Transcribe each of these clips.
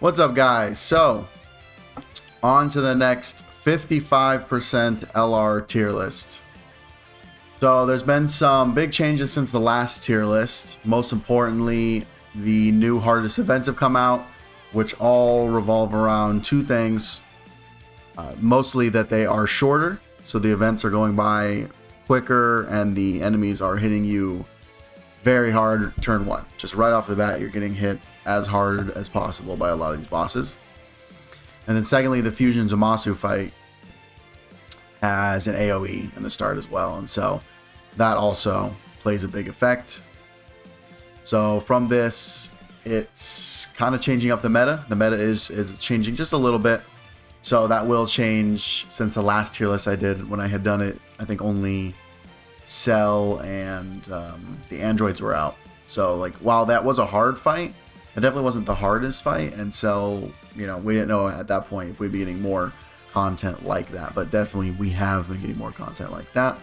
What's up, guys? So, on to the next 55% LR tier list. So, there's been some big changes since the last tier list. Most importantly, the new hardest events have come out, which all revolve around two things. Mostly that they are shorter, so the events are going by quicker and the enemies are hitting you very hard turn one. Just right off the bat, you're getting hit as hard as possible by a lot of these bosses. And then secondly, the Fusion Zamasu fight has an AoE in the start as well, and so that also plays a big effect. So from this, it's kind of changing up the meta. The meta is changing just a little bit. So that will change since the last tier list I did. When I had done it, I think only Cell and the androids were out. So like, while that was a hard fight, it definitely wasn't the hardest fight. And so, you know, we didn't know at that point if we'd be getting more content like that. But definitely we have been getting more content like that.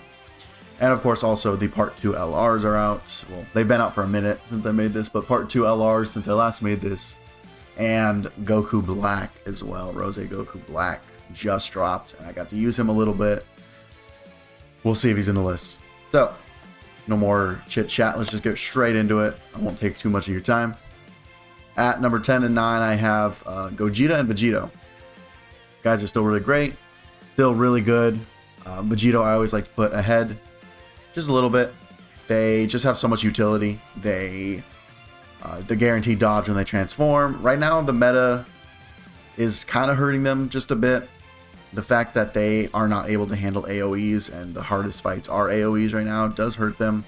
And of course, also the Part 2 LRs are out. Well, they've been out for a minute since I made this, but Part 2 LRs since I last made this. And Goku Black as well. Rose Goku Black just dropped, and I got to use him a little bit. We'll see if he's in the list. So, no more chit chat. Let's just get straight into it. I won't take too much of your time. At number 10 and 9, I have Gogeta and Vegito. Guys are still really great, still really good. Vegito I always like to put ahead just a little bit. They just have so much utility. The guaranteed dodge when they transform. Right now, the meta is kind of hurting them just a bit. The fact that they are not able to handle AoEs and the hardest fights are AoEs right now does hurt them.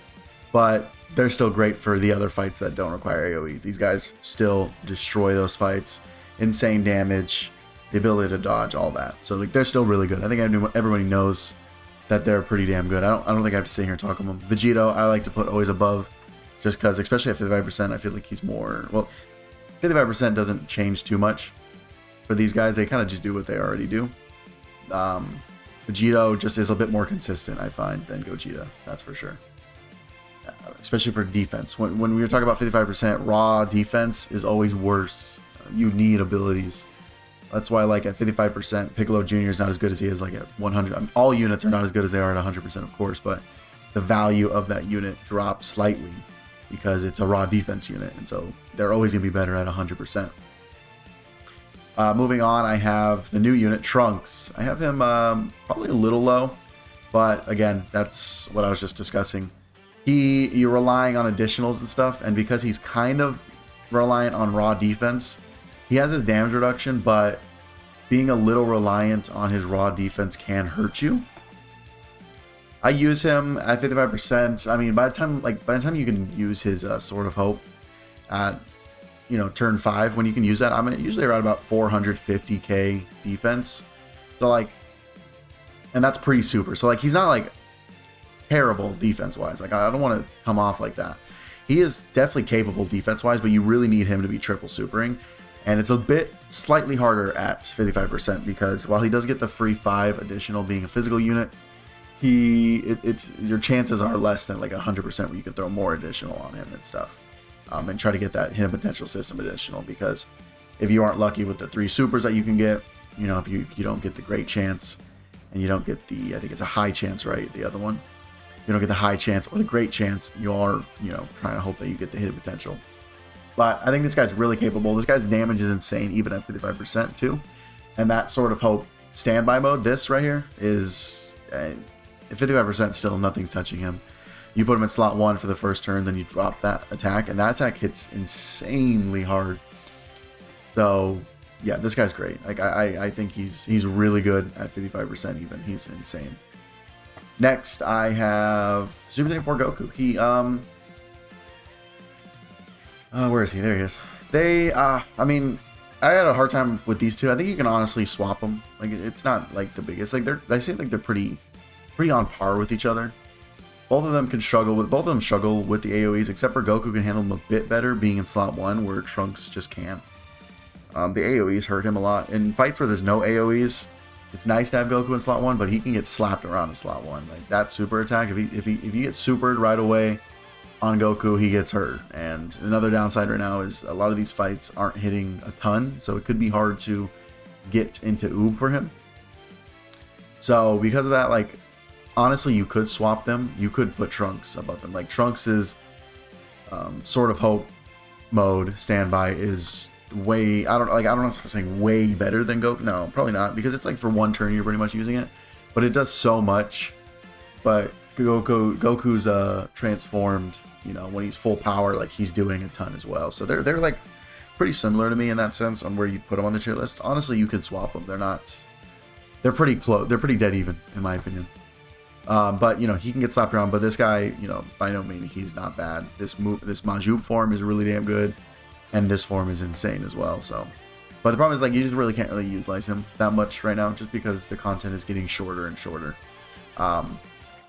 But they're still great for the other fights that don't require AoEs. These guys still destroy those fights. Insane damage, the ability to dodge, all that. So like, they're still really good. I think everybody knows that they're pretty damn good. I don't think I have to sit here and talk about them. Vegito, I like to put always above. Just because, especially at 55%, I feel like he's more... Well, 55% doesn't change too much for these guys. They kind of just do what they already do. Vegito just is a bit more consistent, I find, than Gogeta. That's for sure. Especially for defense. When we were talking about 55%, raw defense is always worse. You need abilities. That's why, like, at 55%, Piccolo Jr. is not as good as he is, like, at 100. I mean, all units are not as good as they are at 100%, of course, but the value of that unit drops slightly, because it's a raw defense unit, and so they're always going to be better at 100%. Moving on, I have the new unit, Trunks. I have him probably a little low, but again, that's what I was just discussing. You're relying on additionals and stuff, and because he's kind of reliant on raw defense, he has his damage reduction, but being a little reliant on his raw defense can hurt you. I use him at 55%. I mean, by the time you can use his Sword of Hope at, you know, turn 5, when you can use that, I'm usually around about 450k defense. So like, and that's pre-super. So like, he's not like terrible defense-wise. Like, I don't want to come off like that. He is definitely capable defense-wise, but you really need him to be triple supering. And it's a bit slightly harder at 55% because while he does get the free 5 additional being a physical unit, your chances are less than like 100% where you can throw more additional on him and stuff, and try to get that hidden potential system additional, because if you aren't lucky with the 3 supers that you can get, you know, if you don't get the great chance and you don't get the, I think it's a high chance, right, the other one, you don't get the high chance or the great chance, you are, you know, trying to hope that you get the hidden potential. But I think this guy's really capable. This guy's damage is insane even at 55% too, and that Sword of Hope standby mode, this right here, is at 55% still nothing's touching him. You put him in slot 1 for the first turn, then you drop that attack, and that attack hits insanely hard. So yeah, this guy's great. Like, I think he's really good at 55% even. He's insane. Next, I have Super Saiyan 4 Goku. He where is he? There he is. I mean, I had a hard time with these two. I think you can honestly swap them. Like, it's not like the biggest. Like, I say like they're pretty on par with each other. Both of them struggle with the AoEs, except for Goku can handle them a bit better being in slot 1, where Trunks just can't. The AoEs hurt him a lot. In fights where there's no AoEs, it's nice to have Goku in slot 1, but he can get slapped around in slot 1. Like, that super attack, if you get supered right away on Goku, he gets hurt. And another downside right now is a lot of these fights aren't hitting a ton, so it could be hard to get into Oob for him. So because of that, like, honestly, you could swap them. You could put Trunks above them. Like, Trunks is Sword of Hope mode standby is way, I don't know if I'm saying way better than Goku. No, probably not, because it's like for one turn you're pretty much using it, but it does so much. But Goku's transformed, you know, when he's full power, like, he's doing a ton as well. So they're like pretty similar to me in that sense on where you put them on the tier list. Honestly, you could swap them. They're pretty close. They're pretty dead even, in my opinion. But, you know, he can get slapped around. But this guy, you know, by no means, he's not bad. This Majub form is really damn good. And this form is insane as well. So, but the problem is, like, you just really can't really utilize him that much right now, just because the content is getting shorter and shorter.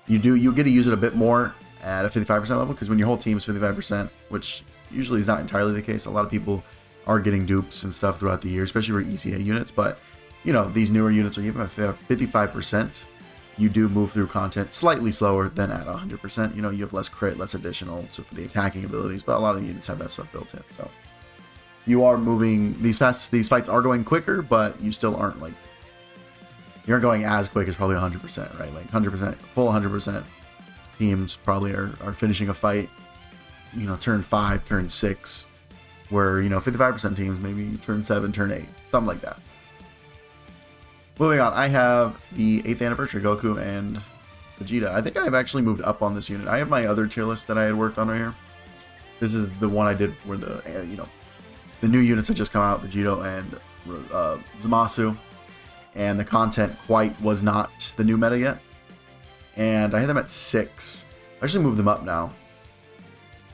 You get to use it a bit more at a 55% level, because when your whole team is 55%, which usually is not entirely the case, a lot of people are getting dupes and stuff throughout the year, especially for ECA units. But, you know, these newer units are even at 55%. You do move through content slightly slower than at 100%. You know, you have less crit, less additional, so for the attacking abilities, but a lot of units have that stuff built in. So you are moving these fights are going quicker, but you still aren't, like, you aren't going as quick as probably 100%, right? Like 100%, full 100% teams probably are finishing a fight, you know, turn 5, turn 6, where, you know, 55% teams maybe turn 7, turn 8, something like that. Moving on, I have the 8th anniversary Goku and Vegeta. I think I've actually moved up on this unit. I have my other tier list that I had worked on right here. This is the one I did where the, you know, the new units had just come out, Vegito and Zamasu, and the content quite was not the new meta yet. And I had them at 6. I actually moved them up now.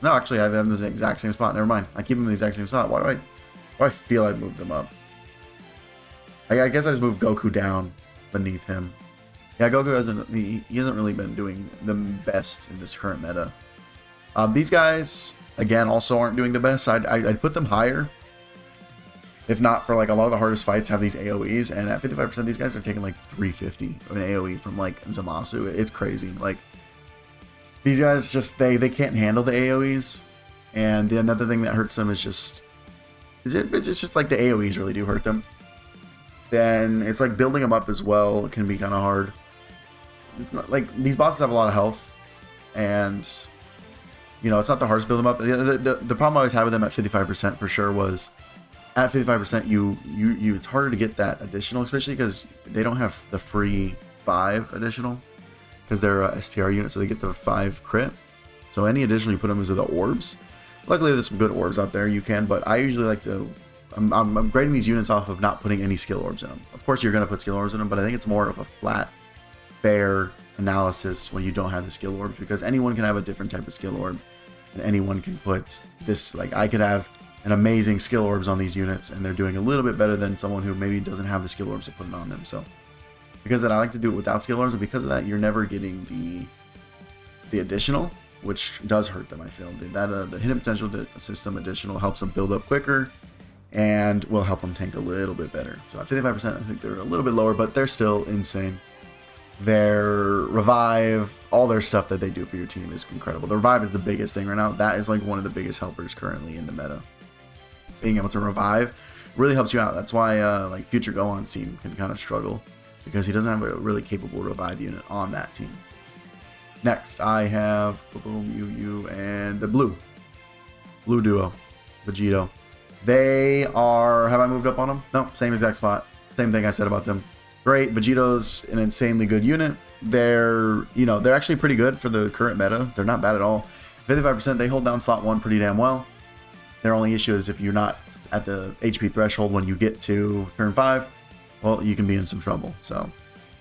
No, actually, I have them in the exact same spot. Never mind. I keep them in the exact same spot. Why do I feel I moved them up? I guess I just moved Goku down beneath him. Yeah, Goku he hasn't really been doing the best in this current meta. These guys, again, also aren't doing the best. I'd put them higher. If not for, like, a lot of the hardest fights have these AoEs, and at 55% these guys are taking like 350 of an AoE from, like, Zamasu. It's crazy. Like, these guys just they can't handle the AoEs, and the another thing that hurts them is just it's just like the AoEs really do hurt them. Then it's like building them up as well can be kind of hard. Like, these bosses have a lot of health, and, you know, it's not the hardest to build them up. The problem I always had with them at 55% for sure was at 55% you it's harder to get that additional, especially because they don't have the free 5 additional, because they're a STR unit, so they get the 5 crit. So any additional you put them into the orbs. Luckily there's some good orbs out there you can, but I usually like to I'm grading these units off of not putting any skill orbs in them. Of course, you're going to put skill orbs in them, but I think it's more of a flat, fair analysis when you don't have the skill orbs, because anyone can have a different type of skill orb, and anyone can put this, like, I could have an amazing skill orbs on these units, and they're doing a little bit better than someone who maybe doesn't have the skill orbs to put it on them. So because of that, I like to do it without skill orbs, and because of that, you're never getting the additional, which does hurt them, I feel. The hidden potential system additional helps them build up quicker, and will help them tank a little bit better. So at 55%, I think they're a little bit lower, but they're still insane. Their revive, all their stuff that they do for your team is incredible. The revive is the biggest thing right now. That is like one of the biggest helpers currently in the meta. Being able to revive really helps you out. That's why like Future Gohan's team can kind of struggle, because he doesn't have a really capable revive unit on that team. Next, I have you and the blue duo, Vegito. They are, have I moved up on them? No, same exact spot. Same thing I said about them. Great. Vegito's an insanely good unit. They're, you know, they're actually pretty good for the current meta. They're not bad at all. 55%, they hold down slot 1 pretty damn well. Their only issue is if you're not at the HP threshold when you get to turn 5, well, you can be in some trouble. So,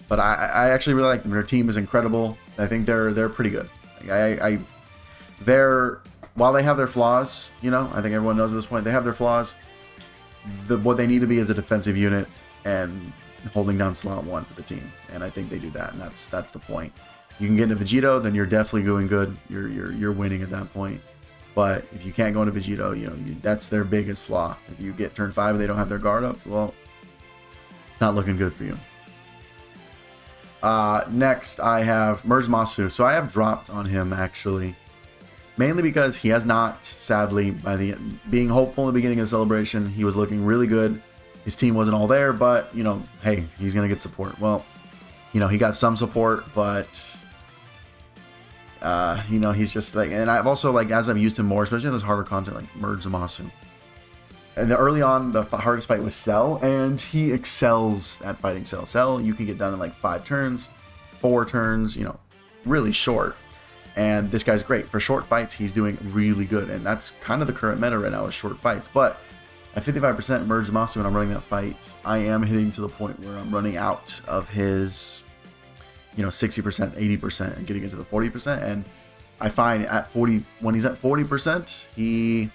but I actually really like them. Their team is incredible. I think they're pretty good. They're, while they have their flaws, you know, I think everyone knows at this point, they have their flaws. What they need to be is a defensive unit and holding down slot 1 for the team, and I think they do that, and that's the point. You can get into Vegito, then you're definitely doing good. You're winning at that point. But if you can't go into Vegito, you know, that's their biggest flaw. If you get turn 5 and they don't have their guard up, well, not looking good for you. Next, I have Zamasu. So I have dropped on him, actually. Mainly because he has not, sadly, being hopeful in the beginning of the celebration, he was looking really good. His team wasn't all there, but, you know, hey, he's going to get support. Well, you know, he got some support, but, you know, he's just like, and I've also, like, as I've used him more, especially in this harder content, like Merge Zamasu. And early on, the hardest fight was Cell, and he excels at fighting Cell. Cell, you can get done in like 5 turns, 4 turns, you know, really short. And this guy's great. For short fights, he's doing really good. And that's kind of the current meta right now is short fights. But at 55% Merge Zamasu when I'm running that fight, I am hitting to the point where I'm running out of his, you know, 60%, 80% and getting into the 40%. And I find at 40, when he's at 40%, he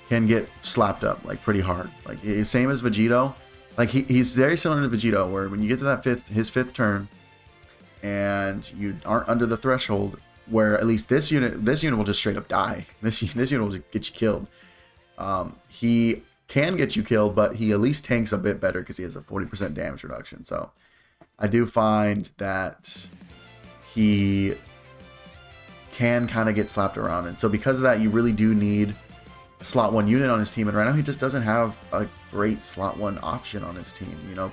can get slapped up like pretty hard. Like same as Vegito. Like he's very similar to Vegito, where when you get to that his fifth turn and you aren't under the threshold, where at least this unit will just straight up die. This unit will just get you killed. He can get you killed, but he at least tanks a bit better because he has a 40% damage reduction. So I do find that he can kind of get slapped around. And so because of that, you really do need a slot 1 unit on his team. And right now he just doesn't have a great slot 1 option on his team. You know,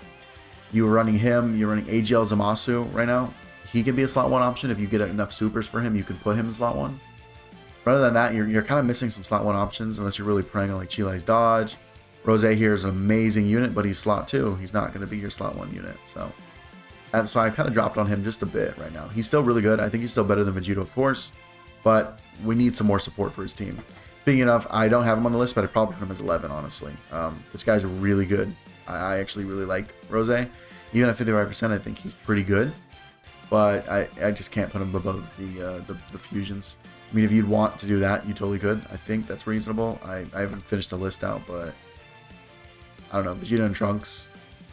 you're running him, you're running AGL Zamasu right now. He can be a slot 1 option. If you get enough supers for him, you can put him in slot 1. Rather than that, you're kind of missing some slot 1 options unless you're really preying on like Chile's Dodge. Rose here is an amazing unit, but he's slot 2. He's not going to be your slot 1 unit. So I kind of dropped on him just a bit right now. He's still really good. I think he's still better than Vegito, of course, but we need some more support for his team. Speaking of, I don't have him on the list, but I'd probably put him as 11, honestly. This guy's really good. I actually really like Rose. Even at 55%, I think he's pretty good. But I just can't put him above the fusions. I mean, if you'd want to do that, you totally could. I think that's reasonable. I haven't finished the list out, but I don't know. Vegeta and Trunks.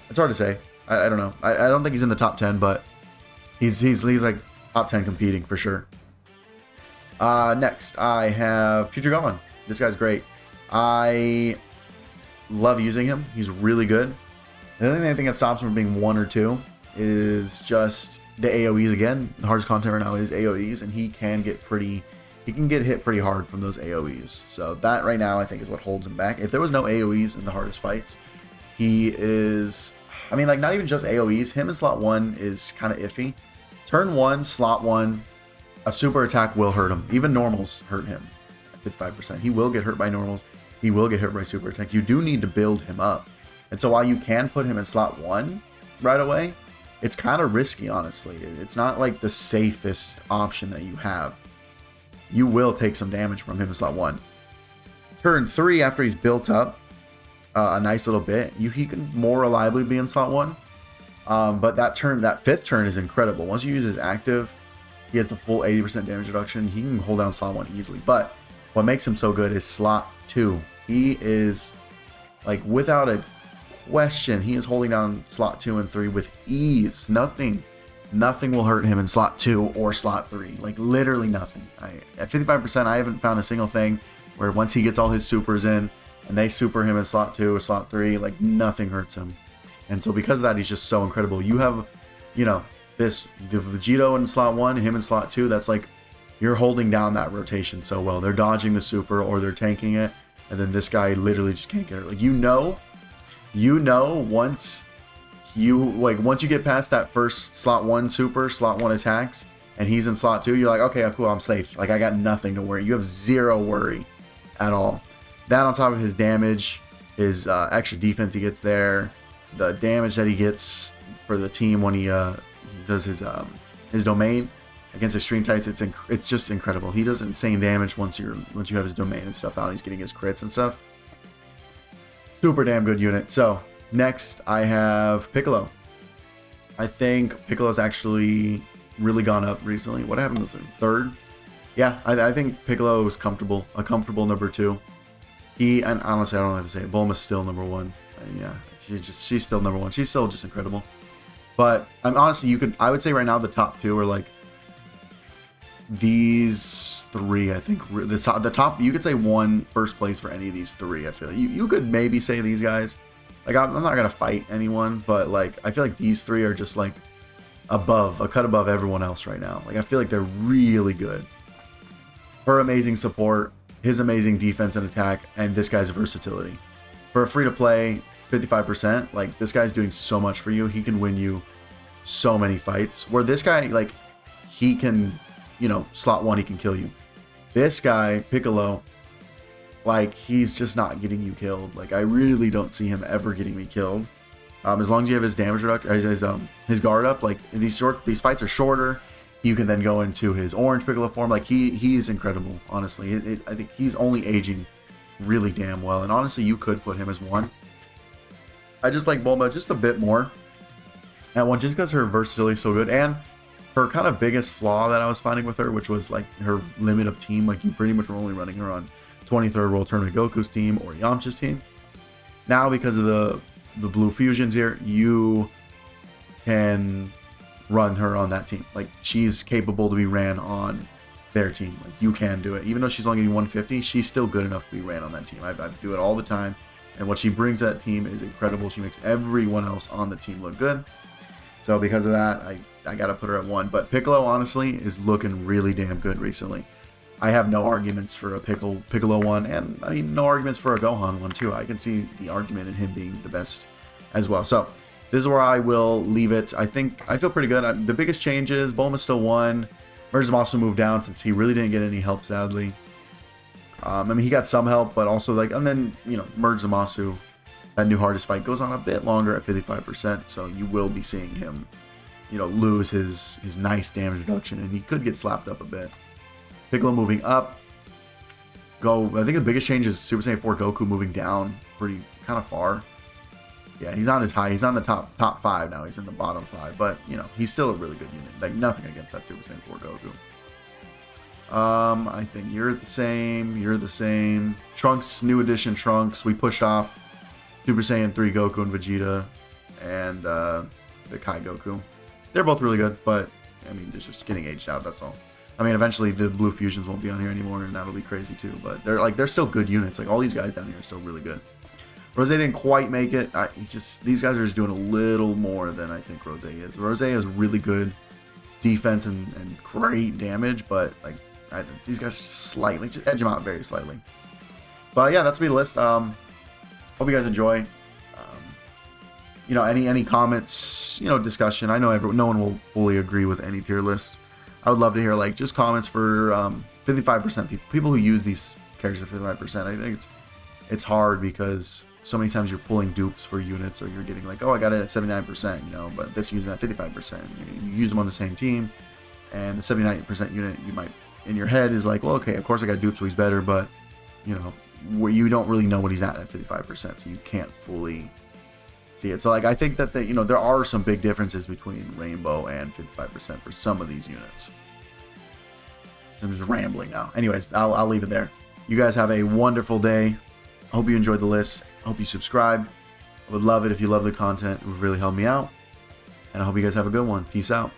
It's hard to say. I don't know. I don't think he's in the top 10, but he's like top 10 competing for sure. Next, I have Future Gohan. This guy's great. I love using him. He's really good. The only thing I think that stops him from being 1 or 2 is just the AoEs again. The hardest content right now is AoEs, and he can get hit pretty hard from those AoEs. So that right now I think is what holds him back. If there was no AoEs in the hardest fights, he is, I mean, like not even just AoEs, him in slot 1 is kind of iffy. Turn 1, slot 1, a super attack will hurt him. Even normals hurt him at 55%. He will get hurt by normals. He will get hurt by super attacks. You do need to build him up. And so while you can put him in slot 1 right away, it's kind of risky, honestly. It's not like the safest option that you have. You will take some damage from him in slot 1. Turn 3, after he's built up a nice little bit, he can more reliably be in slot 1. But that 5th turn is incredible. Once you use his active, he has the full 80% damage reduction. He can hold down slot 1 easily. But what makes him so good is slot 2. He is, like, without a question, he is holding down slot 2 and 3 with ease. Nothing will hurt him in slot 2 or slot 3. Like, literally nothing. At 55%, I haven't found a single thing where once he gets all his supers in and they super him in slot 2 or slot 3, like, nothing hurts him. And so because of that, he's just so incredible. You have, you know, the Vegito in slot 1, him in slot 2, that's like, you're holding down that rotation so well. They're dodging the super or they're tanking it, and then this guy literally just can't get it. Like, you know, once you get past that first slot 1 super, slot 1 attacks, and he's in slot 2, you're like, okay, cool, I'm safe. Like, I got nothing to worry. You have zero worry at all. That on top of his damage, his extra defense he gets there, the damage that he gets for the team when he does his domain against extreme types, it's just incredible. He does insane damage once you have his domain and stuff out. He's getting his crits and stuff. Super damn good unit. So next I have Piccolo. I think Piccolo's actually really gone up recently. What happened this third? Yeah, I think Piccolo was a comfortable number 2. And honestly, I don't know how to say it. Bulma's still number 1. Yeah, she's still number 1. She's still just incredible. But honestly, I would say right now the top 2 are like these 3. I think the top, you could say 1 first place for any of these 3. I feel like you could maybe say these guys. Like, I'm not gonna fight anyone, but like I feel like these 3 are just like a cut above everyone else right now. Like, I feel like they're really good. her amazing support, his amazing defense and attack, and this guy's versatility. For a free-to-play 55%, like, this guy's doing so much for you. He can win you so many fights. Where this guy, like, he can, you know, slot 1, he can kill you. This guy, Piccolo, like, he's just not getting you killed. Like, I really don't see him ever getting me killed. As long as you have his damage reduction, his guard up, like, these fights are shorter. You can then go into his orange Piccolo form. Like, he's incredible, honestly. I think he's only aging really damn well. And honestly, you could put him as 1. I just like Bulma just a bit more at 1, just because her versatility is so good. And her kind of biggest flaw that I was finding with her, which was, like, her limit of team. Like, you pretty much were only running her on 23rd World Tournament Goku's team or Yamcha's team. Now, because of the blue fusions here, you can run her on that team. Like, she's capable to be ran on their team. Like, you can do it. Even though she's only getting 150, she's still good enough to be ran on that team. I do it all the time. And what she brings to that team is incredible. She makes everyone else on the team look good. So because of that, I got to put her at 1. But Piccolo, honestly, is looking really damn good recently. I have no arguments for a Piccolo 1, and I mean, no arguments for a Gohan 1 too. I can see the argument in him being the best as well. So this is where I will leave it. I feel pretty good. The biggest change is Bulma's still 1. Zamasu moved down since he really didn't get any help, sadly. I mean, he got some help, but also, like, and then, you know, Zamasu, that new hardest fight goes on a bit longer at 55%, so you will be seeing him, you know, lose his nice damage reduction, and he could get slapped up a bit. Piccolo moving up. I think the biggest change is Super Saiyan 4 Goku moving down pretty kind of far. Yeah, he's not as high. He's on the top 5 now. He's in the bottom 5, but, you know, he's still a really good unit. Like, nothing against that Super Saiyan 4 Goku. I think you're the same. You're the same. Trunks, new edition Trunks. We pushed off Super Saiyan 3 Goku and Vegeta, and the Kai Goku. They're both really good, but I mean, it's just getting aged out. That's all. I mean, eventually the blue fusions won't be on here anymore, and that'll be crazy too. But they're still good units. Like, all these guys down here are still really good. Rose didn't quite make it. These guys are just doing a little more than I think Rose is. Rose has really good defense and great damage, but like these guys just edge them out very slightly. But yeah, that's me the list. Hope you guys enjoy. You know, any comments, you know, discussion. I know no one will fully agree with any tier list. I would love to hear, like, just comments for 55% people who use these characters at 55%. I think it's hard because so many times you're pulling dupes for units, or you're getting like, oh, I got it at 79%, you know, but this using at 55%. You use them on the same team, and the 79% unit, you might, in your head, is like, well, okay, of course I got dupes, so he's better, but, you know, where you don't really know what he's at 55%, so you can't fully see it. So, like, I think that you know, there are some big differences between Rainbow and 55% for some of these units. So I'm just rambling now. Anyways, I'll leave it there. You guys have a wonderful day. I hope you enjoyed the list. I hope you subscribe. I would love it if you love the content. It would really help me out. And I hope you guys have a good one. Peace out.